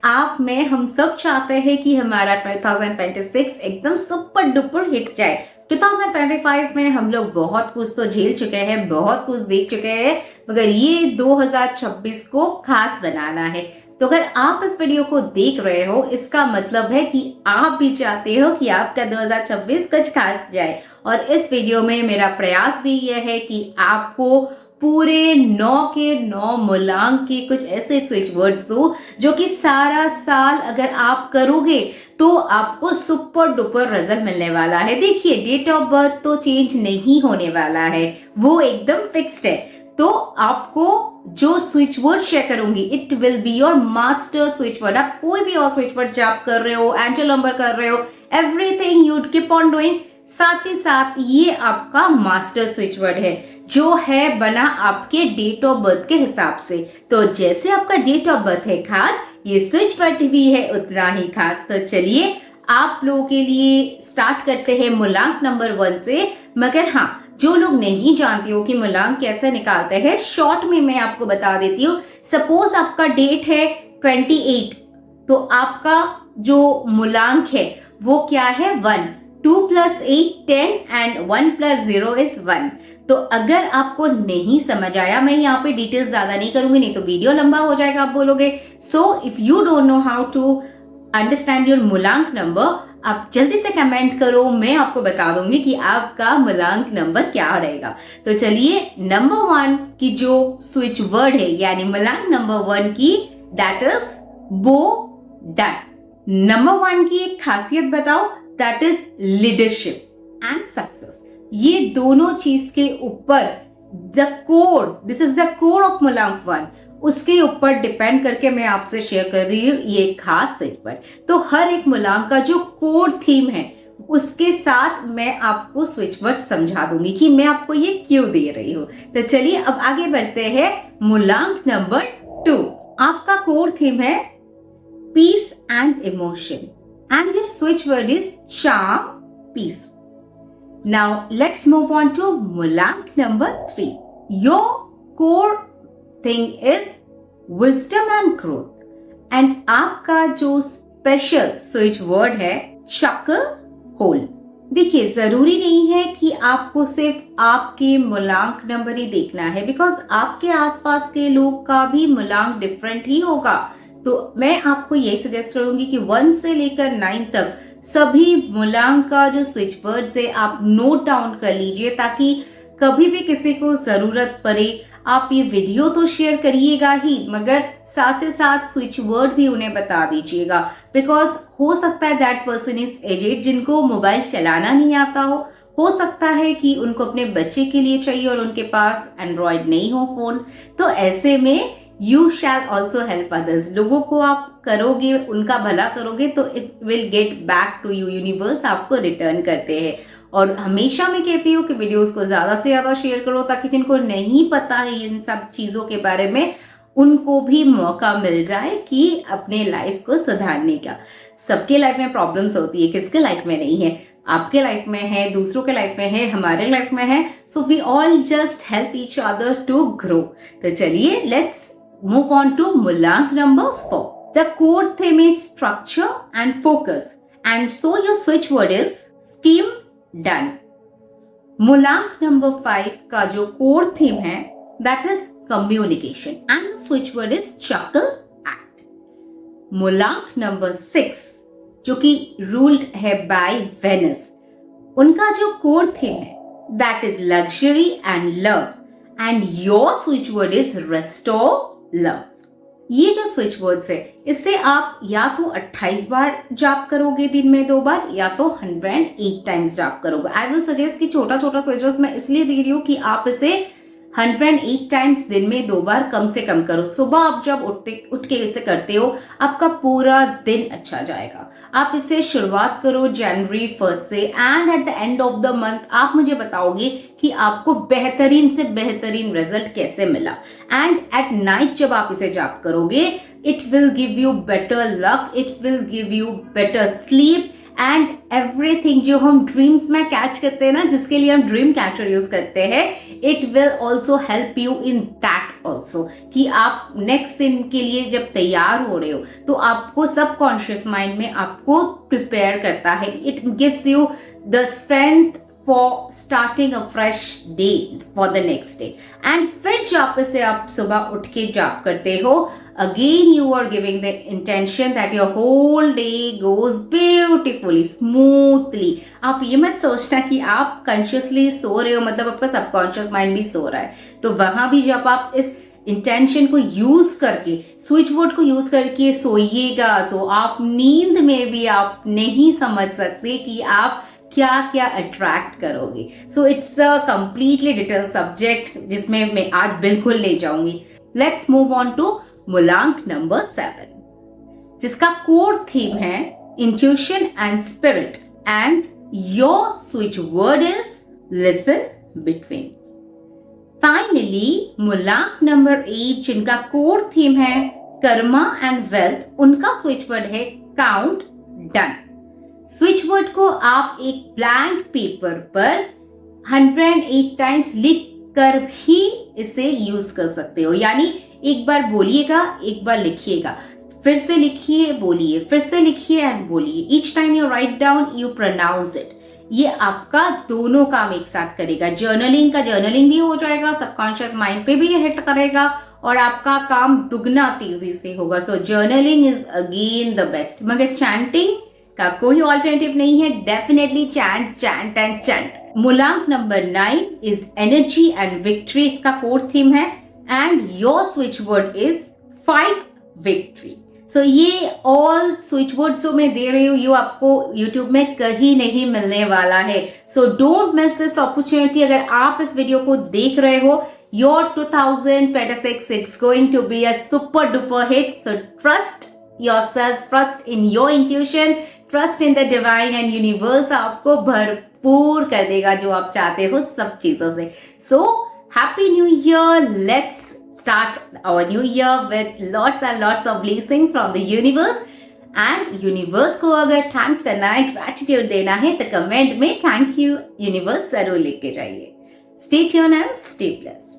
आप में हम सब चाहते हैं कि हमारा 2026 एकदम सुपर डुपर हिट जाए। 2025 में हम लोग बहुत कुछ तो झेल चुके हैं, बहुत कुछ देख चुके हैं, मगर ये 2026 को खास बनाना है। तो अगर आप इस वीडियो को देख रहे हो, इसका मतलब है कि आप भी चाहते हो कि आपका 2026 कुछ खास जाए। और इस वीडियो में मेरा प्रयास भी यह है कि आपको पूरे 9 के 9 मूलांक के कुछ ऐसे स्विच वर्ड्स दो जो कि सारा साल अगर आप करोगे तो आपको सुपर डुपर रिजल्ट मिलने वाला है। देखिए, डेट ऑफ बर्थ तो चेंज नहीं होने वाला है, वो एकदम फिक्स्ड है। तो आपको जो स्विच वर्ड शेयर करूंगी, it will be your master switch word. आप कोई भी और स्विच वर्ड जाप कर रहे हो, एंजल नंबर कर रहे हो, everything you keep on doing, साथ ही साथ ये आपका मास्टर स्विच वर्ड है जो है बना आपके डेट ऑफ बर्थ के हिसाब से। तो जैसे आपका डेट ऑफ बर्थ है खास, ये स्विच वर्ड भी है उतना ही खास। तो चलिए आप लोगों के लिए स्टार्ट करते हैं मूलांक नंबर 1 से। मगर हाँ, जो लोग नहीं जानते हो कि मूलांक कैसे निकालते हैं, शॉर्ट में मैं आपको बता देती हूँ। सपोज आपका डेट है 28, तो आपका जो मूलांक है वो क्या है 1। 2 + 8 10 एंड 1 + 0 इज 1। तो अगर आपको नहीं समझ आया, मैं यहाँ पे डिटेल्स ज्यादा नहीं करूंगी, नहीं तो वीडियो लंबा हो जाएगा, आप बोलोगे। So if you don't know how to understand your मूलांक नंबर, आप जल्दी से कमेंट करो, मैं आपको बता दूंगी कि आपका मूलांक नंबर क्या रहेगा। तो चलिए नंबर 1 की जो स्विच वर्ड है यानी मूलांक नंबर 1 की, दैट इज बो डन। नंबर 1 की एक खासियत बताओ, that is leadership and success. ये दोनों चीज के ऊपर the code, this is the code of मूलांक 1, उसके ऊपर डिपेंड करके मैं आपसे शेयर कर रही हूँ ये खास स्विच वर्ड। तो हर एक मूलांक का जो कोड थीम है उसके साथ मैं आपको स्विच वर्ड समझा दूंगी कि मैं आपको ये क्यों दे रही हूँ। तो चलिए अब आगे बढ़ते हैं। मूलांक नंबर 2, आपका कोड थीम है peace and emotion, and your switch word is charm, peace. Now let's move on to Moolank number 3. Your core thing is wisdom and growth, and आपका जो स्पेशल स्विच वर्ड है चक्र whole. देखिए, जरूरी नहीं है कि आपको सिर्फ आपके मूलांक नंबर ही देखना है, बिकॉज आपके आसपास के लोग का भी मूलांक डिफरेंट ही होगा। तो मैं आपको यही सजेस्ट करूंगी कि 1 से लेकर 9 तक सभी मूलांक का जो स्विच वर्ड्स है आप नोट डाउन कर लीजिए, ताकि कभी भी किसी को जरूरत पड़े आप ये वीडियो तो शेयर करिएगा ही, मगर साथ ही साथ स्विच वर्ड भी उन्हें बता दीजिएगा। बिकॉज हो सकता है दैट पर्सन इज एजेड, जिनको मोबाइल चलाना नहीं आता हो सकता है कि उनको अपने बच्चे के लिए चाहिए और उनके पास एंड्रॉयड नहीं हो फोन। तो ऐसे में you shall also help others. लोगों को आप करोगे, उनका भला करोगे तो it will get back to you, universe आपको रिटर्न करते हैं। और हमेशा मैं कहती हूँ कि वीडियोस को ज्यादा से ज्यादा शेयर करो, ताकि जिनको नहीं पता है इन सब चीजों के बारे में उनको भी मौका मिल जाए कि अपने लाइफ को सुधारने का। सबके लाइफ में प्रॉब्लम्स होती है, किसके लाइफ में नहीं है? आपके लाइफ में है, दूसरों के लाइफ में है, हमारे लाइफ में है। So we all just help each other to grow. तो चलिए let's move on to Moolank number 4. The core theme is structure and focus, and so your switch word is scheme done. Moolank number 5 का जो core theme है that is communication, and the switch word is chuckle act. Moolank number 6 जो कि ruled है by Venus, उनका जो core theme है that is luxury and love, and your switch word is restore love. ये जो switch words है, इससे आप या तो 28 बार जाप करोगे दिन में 2 बार, या तो 108 टाइम्स जाप करोगे। आई विल सजेस्ट कि छोटा छोटा स्विच वर्ड्स मैं इसलिए दे रही हूँ कि आप इसे 108 टाइम्स दिन में 2 बार कम से कम करो। सुबह आप जब उठ के इसे करते हो, आपका पूरा दिन अच्छा जाएगा। आप इसे शुरुआत करो जनवरी 1 से, and at the end of the month आप मुझे बताओगे कि आपको बेहतरीन से बेहतरीन रिजल्ट कैसे मिला। एंड एट नाइट जब आप इसे जाप करोगे, it will give you better luck, it will give you better sleep, and everything जो हम ड्रीम्स में कैच करते हैं ना, जिसके लिए हम ड्रीम कैचर यूज करते हैं, it will also help you in that also, कि आप नेक्स्ट दिन के लिए जब तैयार हो रहे हो तो आपको सबकॉन्शियस माइंड में आपको प्रिपेयर करता है. It gives you the strength for starting a fresh day for the next day. And फिर जहाँ से आप सुबह उठ के जाप करते हो, again you are giving the intention that your whole day goes beautifully, smoothly. आप ये मत सोचना कि आप consciously सो रहे हो मतलब आपका सबकॉन्शियस माइंड भी सो रहा है. तो वहां भी जब आप इस इंटेंशन को यूज करके, स्विच बोर्ड को यूज करके सोइएगा, तो आप नींद में भी आप नहीं समझ सकते कि आप क्या क्या अट्रैक्ट करोगे. So it's a completely detail subject जिसमें मैं आज बिल्कुल ले जाऊंगी. लेट्स मूव ऑन टू मूलांक नंबर 7, जिसका कोर थीम है intuition and spirit, and your switch word is listen between. Finally मूलांक नंबर 8, जिनका कोर थीम है कर्मा एंड वेल्थ, उनका स्विच वर्ड है काउंट डन. स्विच वर्ड को आप एक ब्लैंक पेपर पर 108 टाइम्स लिख कर भी इसे यूज कर सकते हो. यानी एक बार बोलिएगा, एक बार लिखिएगा, फिर से लिखिए, बोलिए, फिर से लिखिए एंड बोलिए. Each time you write down you pronounce it. ये आपका दोनों काम एक साथ करेगा. जर्नलिंग का जर्नलिंग भी हो जाएगा, सबकॉन्शियस माइंड पे भी ये हिट करेगा और आपका काम दुगना तेजी से होगा. So journaling is again the best. मगर चैंटिंग का कोई ऑल्टरनेटिव नहीं है. Definitely chant chant and chant. मूलांक number 9 is energy and victory. इसका कोर थीम है and your switch word is fight victory. So ये ऑल स्विच वर्ड जो मैं दे रही हूँ ये आपको YouTube में कहीं नहीं मिलने वाला है. So don't miss this opportunity. अगर आप इस वीडियो को देख रहे हो, your 2026 is going to be a super duper hit. So trust yourself, trust in your intuition, trust in the divine, and universe आपको भरपूर कर देगा जो आप चाहते हो सब चीजों से. So happy new year. Let's start our new year with lots and lots of blessings from the universe. And universe को अगर थैंक्स करना है, ग्रेटिट्यूड देना है, तो कमेंट में थैंक यू यूनिवर्स जरूर लिख के जाइए. Stay tuned and stay blessed.